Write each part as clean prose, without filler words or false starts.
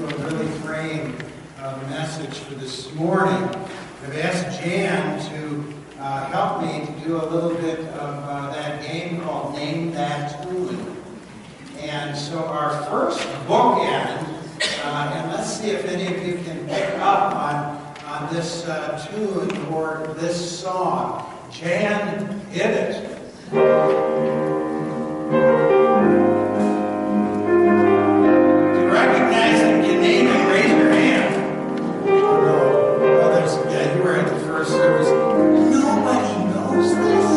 will really frame the message for this morning. I've asked Jan to help me to do a little bit of that game called Name That Tune. And so our first bookend, and let's see if any of you can pick up on this tune or this song. Jan, hit it. Do you recognize it? Can you name it? Raise your hand. Oh, no. Oh, yeah, you were at the first service. Nobody knows this.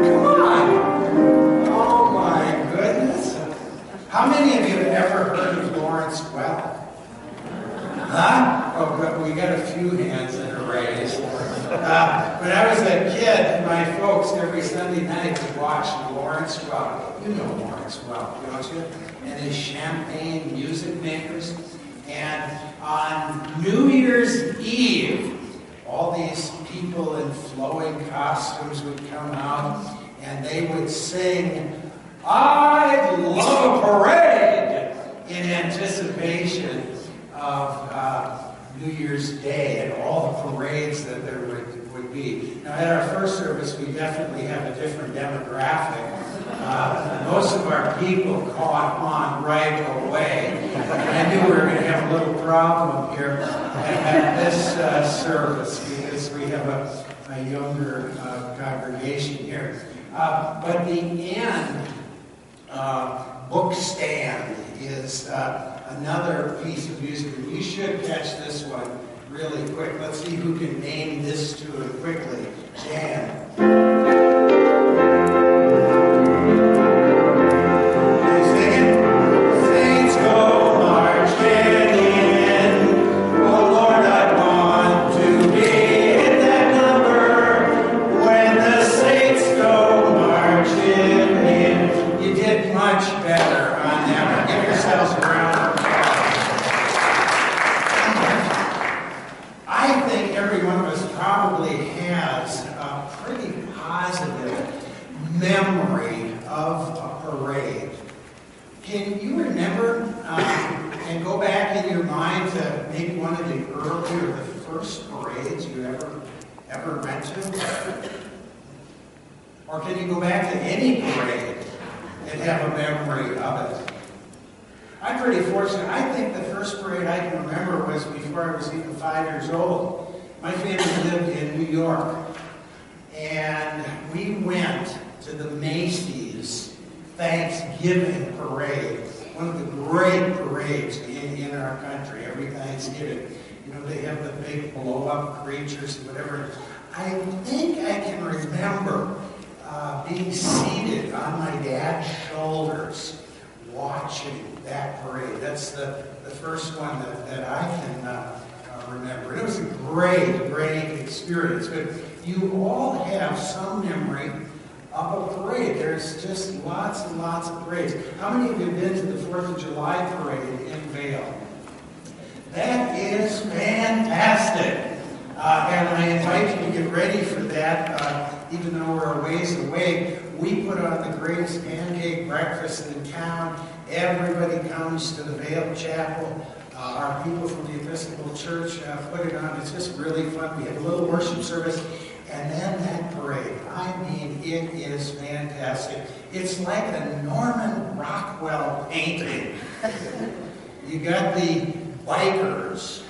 Come on. Oh, my goodness. How many of you have ever heard of Lawrence Well? Huh? Oh, good. We got a few hands that are raised. When I was a kid, my folks every Sunday night would watch Lawrence Well. You know Lawrence Well, don't you? And his Champagne Music Makers. And on New Year's Eve, all these people in flowing costumes would come out and they would sing, "I Love a Parade," in anticipation of New Year's Day and all the parades that there would be. Now, at our first service, we definitely have a different demographic. Most of our people caught on right away. I knew we were going to have a little problem here at this service because we have a younger congregation here. But the end book stand is another piece of music. You should catch this one really quick. Let's see who can name this tune quickly. Jan. Memory of a parade. Can you remember and go back in your mind to maybe one of the earlier, the first parades you ever went to? Or can you go back to any parade and have a memory of it? I'm pretty fortunate. I think the first parade I can remember was before I was even 5 years old. My family lived in New York, and we went to the Macy's Thanksgiving Parade, one of the great parades in our country, every Thanksgiving. You know, they have the big blow-up creatures and whatever. I think I can remember being seated on my dad's shoulders watching that parade. That's the first one that I can remember. It was a great experience, but you all have some memory of a parade. There's just lots and lots of parades. How many of you have been to the 4th of July parade in Vail? That is fantastic. And I invite you to get ready for that. Even though we're a ways away, we put on the greatest pancake breakfast in town. Everybody comes to the Vail Chapel. Our people from the Episcopal Church put it on. It's just really fun. We have a little worship service. And then that parade, I mean, it is fantastic. It's like a Norman Rockwell painting. You got the bikers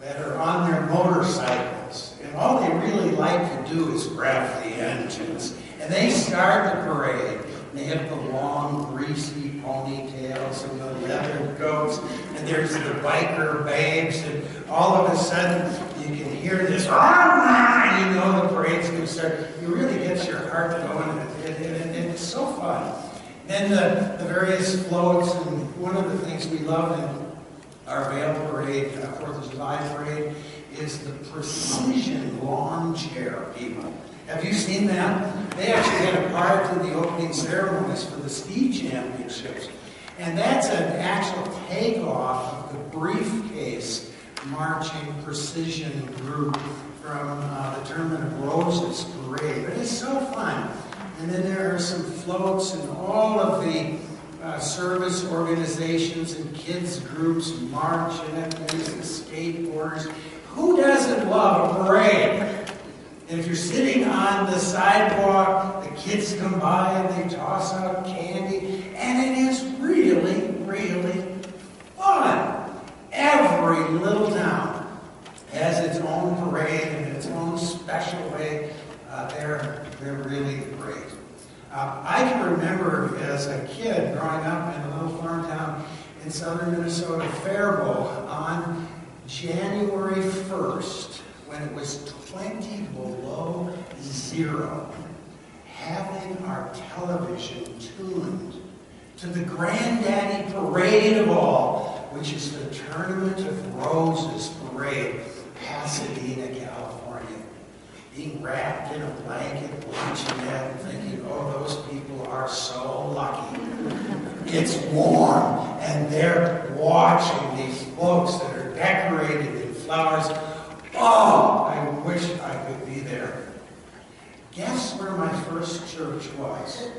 that are on their motorcycles, and all they really like to do is rev the engines. And they start the parade. They have the long, greasy ponytails and the leather coats, and there's the biker babes, and all of a sudden you can hear this, you know the parade's going to start. You really get your heart going, and it's so fun. Then the various floats, and one of the things we love in our Vail parade, 4th of July parade, is the precision lawn chair people. Have you seen them? They actually had a part in the opening ceremonies for the speed championships. And that's an actual takeoff of the briefcase marching precision group from the Tournament of Roses parade. But it's so fun. And then there are some floats and all of the service organizations and kids groups marching at these skateboarders. Who doesn't love a parade? And if you're sitting on the sidewalk, the kids come by and they toss out candy, and it is really, really fun. Every little town has its own parade and its own special way. They're really great. I can remember as a kid growing up in a little farm town in southern Minnesota, Faribault, on January 1st, when it was 20 below zero, having our television tuned to the granddaddy parade of all, which is the Tournament of Roses parade, Pasadena, California. Being wrapped in a blanket, watching that and thinking, oh, those people are so lucky. It's warm, and they're watching these folks that are decorated in flowers. Oh, I wish I could be there. Guess where my first church was?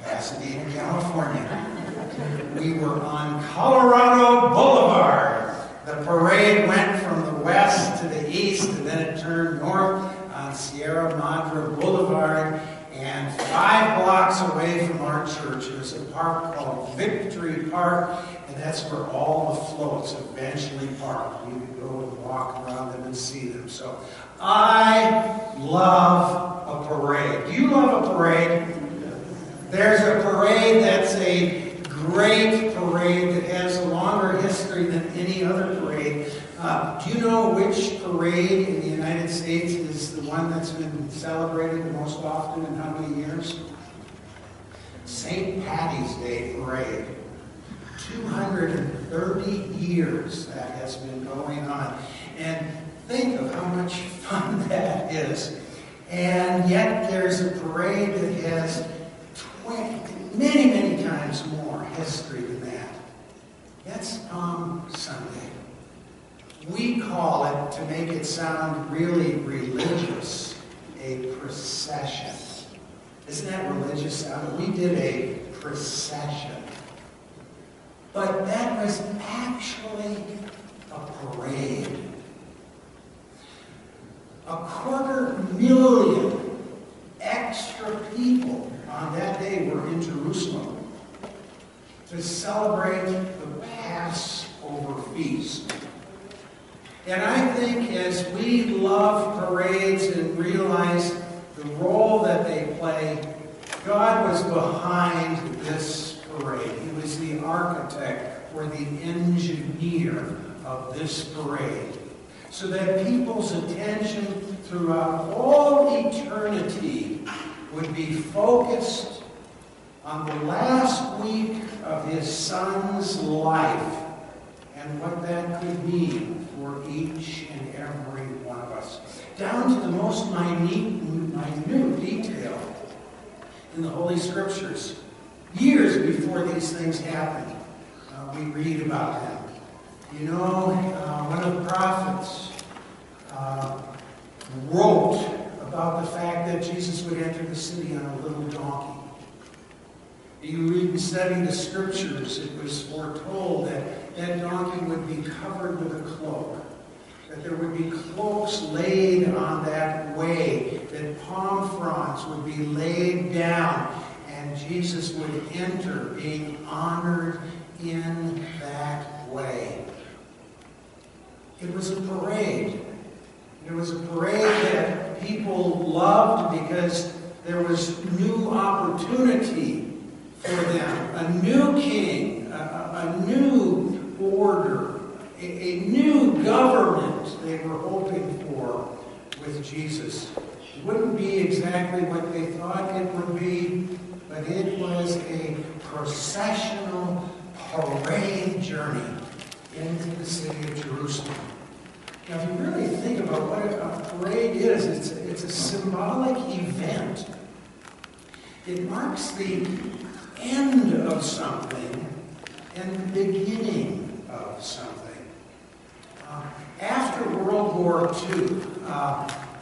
Pasadena, California. We were on Colorado Boulevard. The parade went from the west to the east, and then it turned north on Sierra Madre Boulevard. And 5 blocks away from our church, there's a park called Victory Park, and that's where all the floats eventually parked. We could go and walk around them and see them. So I love a parade. Do you love a parade? There's a parade that's a great parade that has a longer history than any other parade. Do you know which parade in the United States is the one that's been celebrated the most often and how many years? St. Patty's Day Parade. 230 years that has been going on. And think of how much fun that is. And yet there's a parade that has many, many times more history than that. That's Palm Sunday. We call it, to make it sound really religious, a procession. Isn't that religious? We did a procession. But that was actually a parade. 250,000 extra people on that day were in Jerusalem to celebrate the Passover feast. And I think as we love parades and realize the role that they play, God was behind this parade. He was the architect or the engineer of this parade, so that people's attention throughout all eternity would be focused on the last week of his Son's life and what that could mean for each and every one of us, down to the most minute detail in the Holy Scriptures. Years before these things happened, we read about them. You know, one of the prophets wrote about the fact that Jesus would enter the city on a little donkey. You read and study the Scriptures, it was foretold that that donkey would be covered with a cloak, that there would be cloaks laid on that way, that palm fronds would be laid down, and Jesus would enter being honored in that way. It was a parade. It was a parade that people loved because there was new opportunity for them. A new king, a new order, a new government they were hoping for with Jesus. It wouldn't be exactly what they thought it would be, but it was a processional parade journey into the city of Jerusalem. Now, if you really think about what a parade is, it's a symbolic event. It marks the end of something and the beginning of something. After World War II,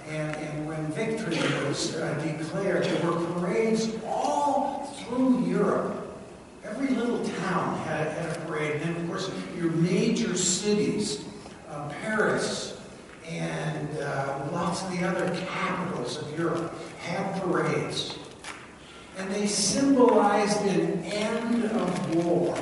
and when victory was declared, there were parades all through Europe Every little town had a parade. And then, of course, your major cities, Paris and lots of the other capitals of Europe, had parades. And they symbolized an end of war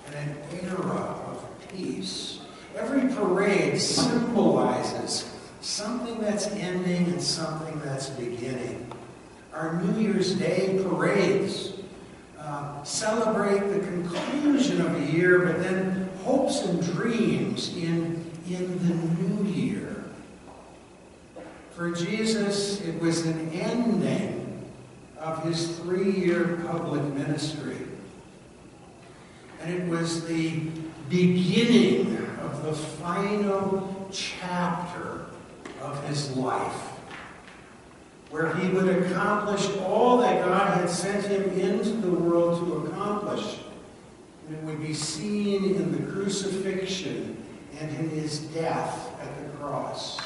and an era of peace. Every parade symbolizes something that's ending and something that's beginning. Our New Year's Day parades celebrate the conclusion of a year, but then hopes and dreams in the new year. For Jesus, it was an ending of his 3-year public ministry. And it was the beginning of the final chapter of his life, where he would accomplish all that God had sent him into the world to accomplish. And it would be seen in the crucifixion and in his death at the cross,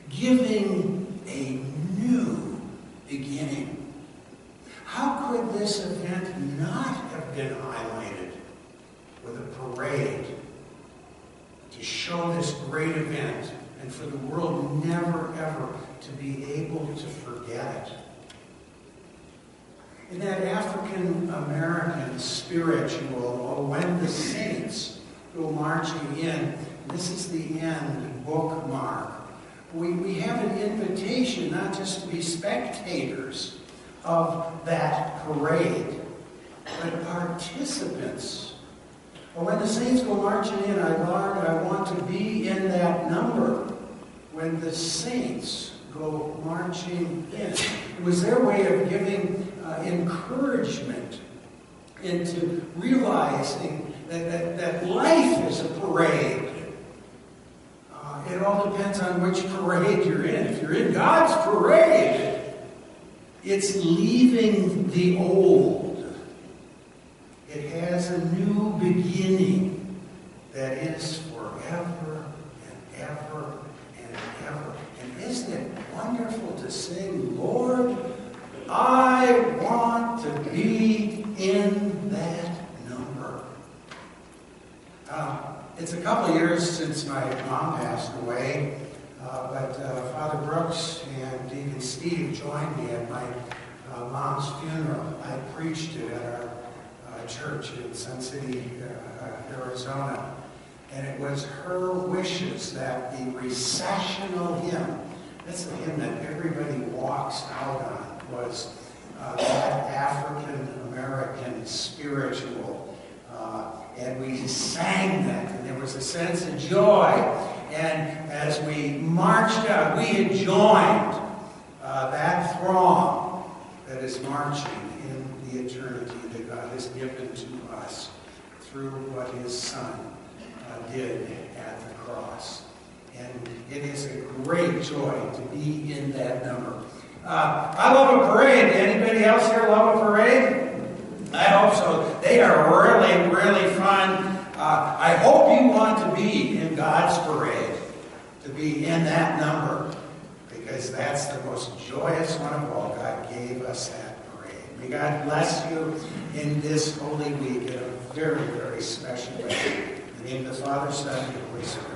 giving a new beginning. How could this event not have been highlighted with a parade to show this great event and for the world never, ever to be able to forget it? In that African-American spiritual, when the saints go marching in, this is the end bookmark. We have an invitation not just to be spectators of that parade, but participants. But when the saints go marching in, I want to be in that number. When the saints go marching in, it was their way of giving encouragement into realizing that life is a parade. It all depends on which parade you're in. If you're in God's parade, it's leaving the old. It has a new beginning that is forever and ever and ever. And isn't it wonderful to sing, Lord, I want to be in that number. It's a couple of years since my mom passed away, but Father Brooks and Deacon Steve joined me at my mom's funeral. I preached it at our church in Sun City, Arizona. And it was her wishes that the recessional hymn, that's the hymn that everybody walks out on, was that African-American spiritual. And we sang that, and there was a sense of joy. And as we marched out, we had joined that throng that is marching in the eternity that God has given to us through what his Son did at the cross. And it is a great joy to be in that number. I love a parade. Anybody else here love a parade? I hope so. They are really, really fun. I hope you want to be in God's parade, to be in that number, because that's the most joyous one of all. God gave us that parade. May God bless you in this Holy Week in a very, very special way. In the name of the Father, Son, and Holy Spirit.